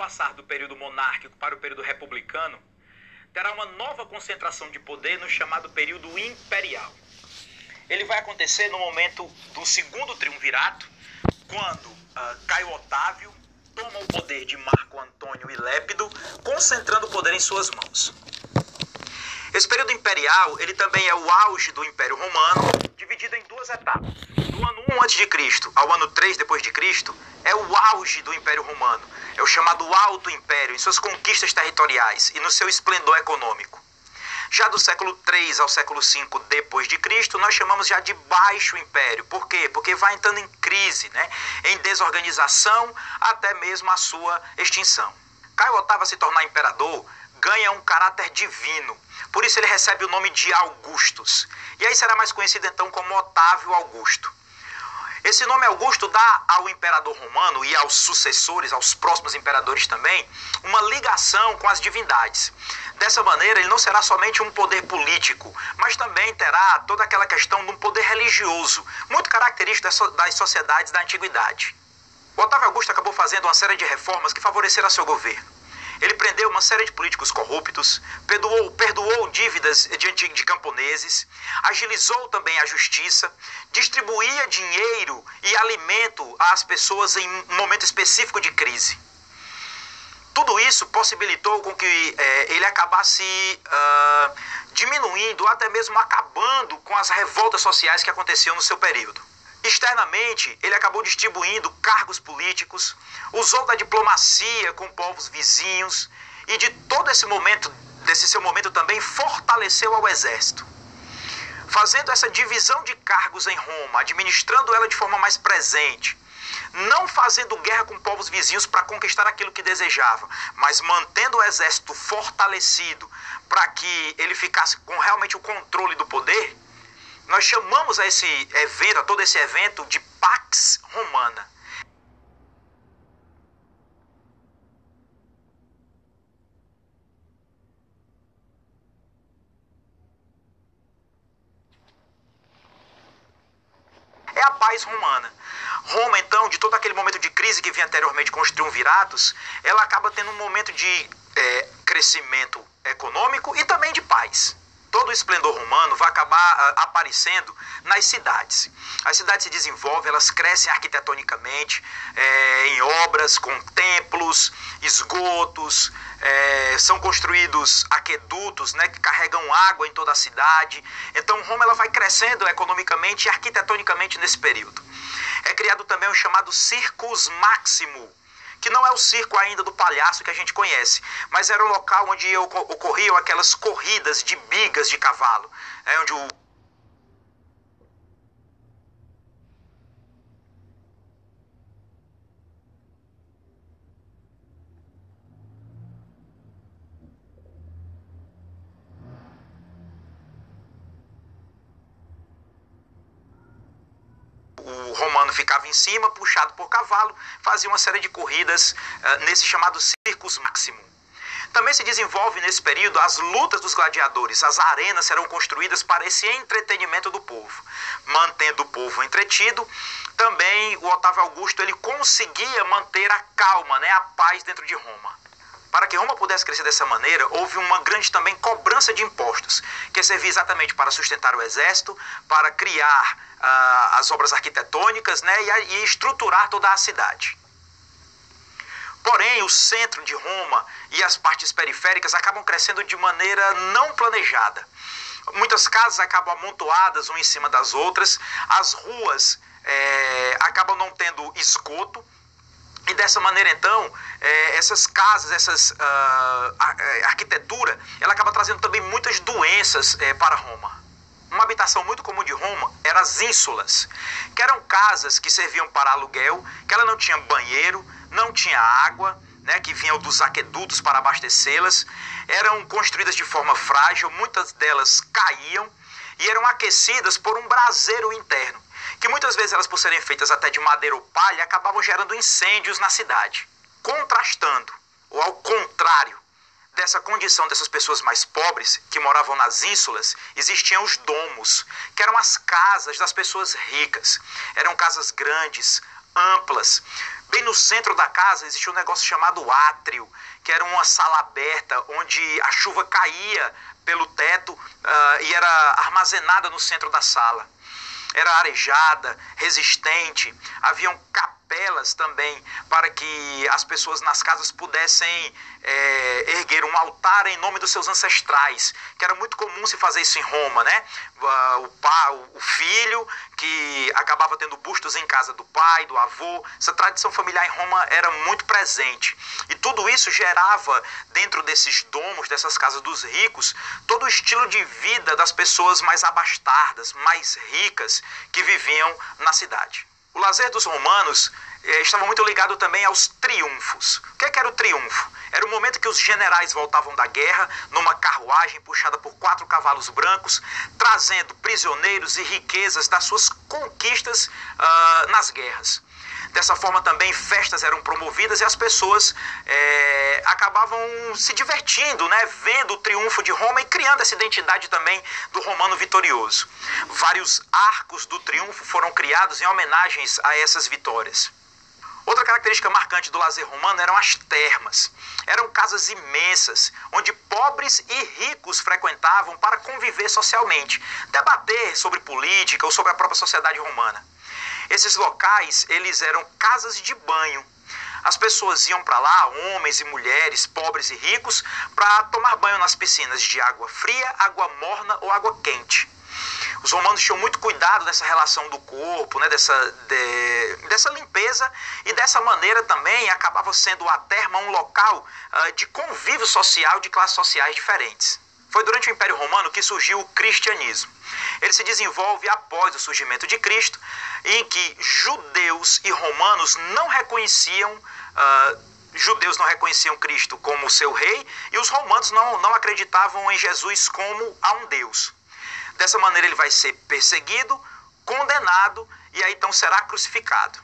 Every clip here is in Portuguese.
passar do período monárquico para o período republicano, terá uma nova concentração de poder no chamado período imperial. Ele vai acontecer no momento do segundo triunvirato, quando Caio Otávio toma o poder de Marco Antônio e Lépido, concentrando o poder em suas mãos. Esse período imperial, ele também é o auge do Império Romano, dividido em duas etapas. Do ano 1 a.C. ao ano 3 depois de Cristo, é o auge do Império Romano. É o chamado Alto Império, em suas conquistas territoriais e no seu esplendor econômico. Já do século 3 ao século 5 depois de Cristo, nós chamamos já de Baixo Império. Por quê? Porque vai entrando em crise, em desorganização, até mesmo a sua extinção. Caio Otávio, a se tornar imperador, ganha um caráter divino. Por isso ele recebe o nome de Augustus. E aí será mais conhecido então como Otávio Augusto. Esse nome Augusto dá ao imperador romano e aos sucessores, aos próximos imperadores também, uma ligação com as divindades. Dessa maneira, ele não será somente um poder político, mas também terá toda aquela questão de um poder religioso, muito característico das sociedades da antiguidade. O Otávio Augusto acabou fazendo uma série de reformas que favoreceram seu governo. Ele prendeu uma série de políticos corruptos, perdoou dívidas de camponeses, agilizou também a justiça, distribuía dinheiro e alimento às pessoas em um momento específico de crise. Tudo isso possibilitou com que ele acabasse diminuindo, até mesmo acabando com as revoltas sociais que aconteciam no seu período. Externamente, ele acabou distribuindo cargos políticos, usou da diplomacia com povos vizinhos e de todo desse seu momento também fortaleceu ao exército. Fazendo essa divisão de cargos em Roma, administrando ela de forma mais presente, não fazendo guerra com povos vizinhos para conquistar aquilo que desejava, mas mantendo o exército fortalecido para que ele ficasse com realmente o controle do poder. Nós chamamos a esse evento, a todo esse evento, de Pax Romana. É a paz romana. Roma, então, de todo aquele momento de crise que vinha anteriormente com os triunviratos, ela acaba tendo um momento de crescimento econômico e também de paz. Todo o esplendor romano vai acabar aparecendo nas cidades. As cidades se desenvolvem, elas crescem arquitetonicamente, em obras com templos, esgotos, são construídos aquedutos, que carregam água em toda a cidade. Então Roma ela vai crescendo economicamente e arquitetonicamente nesse período. É criado também o chamado Circus Maximus, que não é o circo ainda do palhaço que a gente conhece, mas era o local onde ocorriam aquelas corridas de bigas de cavalo, onde o romano ficava em cima, puxado por cavalo, fazia uma série de corridas nesse chamado Circus Maximus. Também se desenvolve nesse período as lutas dos gladiadores. As arenas serão construídas para esse entretenimento do povo. Mantendo o povo entretido, também o Otávio Augusto ele conseguia manter a calma, a paz dentro de Roma. Para que Roma pudesse crescer dessa maneira, houve uma grande também cobrança de impostos, que servia exatamente para sustentar o exército, para criar as obras arquitetônicas, e estruturar toda a cidade. Porém, o centro de Roma e as partes periféricas acabam crescendo de maneira não planejada. Muitas casas acabam amontoadas umas em cima das outras, as ruas acabam não tendo esgoto, e dessa maneira, então, essas casas, a arquitetura, ela acaba trazendo também muitas doenças para Roma. Uma habitação muito comum de Roma eram as ínsulas, que eram casas que serviam para aluguel, que ela não tinha banheiro, não tinha água, que vinham dos aquedutos para abastecê-las, eram construídas de forma frágil, muitas delas caíam e eram aquecidas por um braseiro interno, que muitas vezes elas, por serem feitas até de madeira ou palha, acabavam gerando incêndios na cidade. Contrastando, ou ao contrário, dessa condição dessas pessoas mais pobres, que moravam nas ínsulas, existiam os domos, que eram as casas das pessoas ricas. Eram casas grandes, amplas, Bem no centro da casa existia um negócio chamado átrio, que era uma sala aberta onde a chuva caía pelo teto e era armazenada no centro da sala. Era arejada, resistente, haviam capelas também para que as pessoas nas casas pudessem erguer um altar em nome dos seus ancestrais, que era muito comum se fazer isso em Roma, né? O filho que acabava tendo bustos em casa do pai, do avô. Essa tradição familiar em Roma era muito presente. E tudo isso gerava, dentro desses domos, dessas casas dos ricos, todo o estilo de vida das pessoas mais abastadas, mais ricas, que viviam na cidade. O lazer dos romanos estava muito ligado também aos triunfos. O que era o triunfo? Era o momento que os generais voltavam da guerra numa carruagem puxada por 4 cavalos brancos, trazendo prisioneiros e riquezas das suas conquistas nas guerras. Dessa forma também festas eram promovidas e as pessoas acabavam se divertindo, né, vendo o triunfo de Roma e criando essa identidade também do romano vitorioso. Vários arcos do triunfo foram criados em homenagens a essas vitórias. Outra característica marcante do lazer romano eram as termas. Eram casas imensas, onde pobres e ricos frequentavam para conviver socialmente, debater sobre política ou sobre a própria sociedade romana. Esses locais, eles eram casas de banho. As pessoas iam para lá, homens e mulheres, pobres e ricos, para tomar banho nas piscinas de água fria, água morna ou água quente. Os romanos tinham muito cuidado dessa relação do corpo, né, dessa limpeza, e dessa maneira também acabava sendo a terma um local de convívio social de classes sociais diferentes. Foi durante o Império Romano que surgiu o cristianismo. Ele se desenvolve após o surgimento de Cristo, em que judeus e romanos não reconheciam Cristo como seu rei, e os romanos não acreditavam em Jesus como a um Deus. Dessa maneira ele vai ser perseguido, condenado e aí então será crucificado.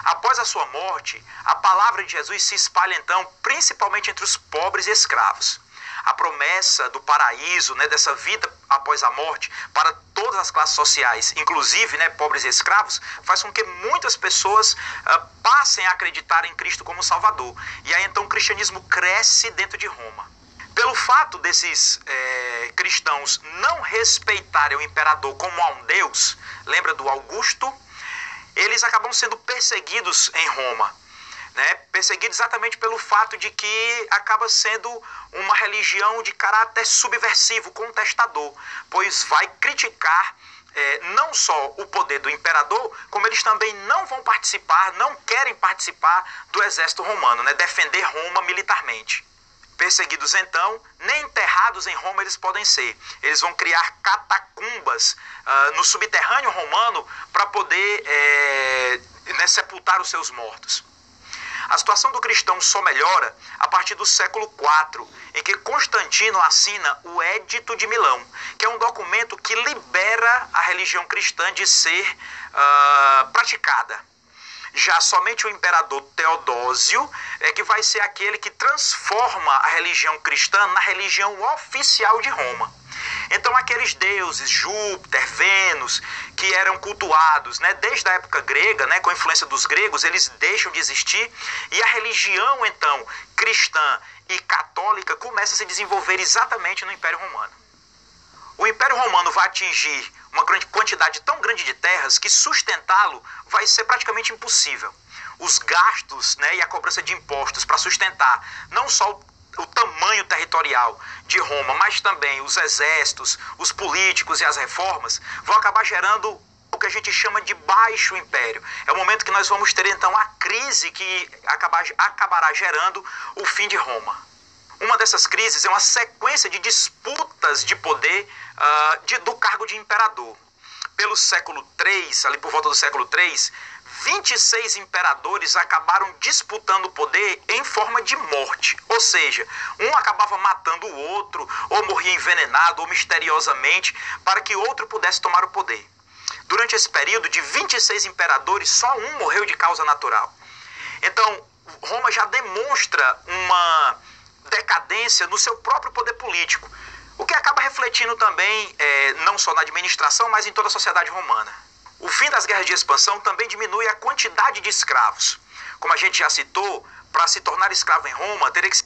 Após a sua morte, a palavra de Jesus se espalha então principalmente entre os pobres e escravos. A promessa do paraíso, né, dessa vida após a morte para todas as classes sociais, inclusive, né, pobres e escravos, faz com que muitas pessoas passem a acreditar em Cristo como Salvador. E aí então o cristianismo cresce dentro de Roma. Pelo fato desses cristãos não respeitarem o imperador como a um deus, lembra do Augusto? Eles acabam sendo perseguidos em Roma, né? Perseguidos exatamente pelo fato de que acaba sendo uma religião de caráter subversivo, contestador, pois vai criticar não só o poder do imperador, como eles também não vão participar, não querem participar do exército romano, né? Defender Roma militarmente. Perseguidos então, nem enterrados em Roma eles podem ser. Eles vão criar catacumbas no subterrâneo romano para poder sepultar os seus mortos. A situação do cristão só melhora a partir do século IV, em que Constantino assina o Édito de Milão, que é um documento que libera a religião cristã de ser praticada. Já somente o imperador Teodósio é que vai ser aquele que transforma a religião cristã na religião oficial de Roma. Então aqueles deuses, Júpiter, Vênus, que eram cultuados, né, desde a época grega, né, com a influência dos gregos, eles deixam de existir e a religião então cristã e católica começa a se desenvolver exatamente no Império Romano. O Império Romano vai atingir uma grande quantidade tão grande de terras que sustentá-lo vai ser praticamente impossível. Os gastos, né, e a cobrança de impostos para sustentar não só o tamanho territorial de Roma, mas também os exércitos, os políticos e as reformas, vão acabar gerando o que a gente chama de baixo império. É o momento que nós vamos ter então a crise que acabará gerando o fim de Roma. Uma dessas crises é uma sequência de disputas de poder do cargo de imperador. Pelo século III, ali por volta do século III, 26 imperadores acabaram disputando o poder em forma de morte. Ou seja, um acabava matando o outro, ou morria envenenado, ou misteriosamente, para que outro pudesse tomar o poder. Durante esse período, de 26 imperadores, só um morreu de causa natural. Então, Roma já demonstra uma decadência no seu próprio poder político, o que acaba refletindo também não só na administração, mas em toda a sociedade romana. O fim das guerras de expansão também diminui a quantidade de escravos. Como a gente já citou, para se tornar escravo em Roma, teria que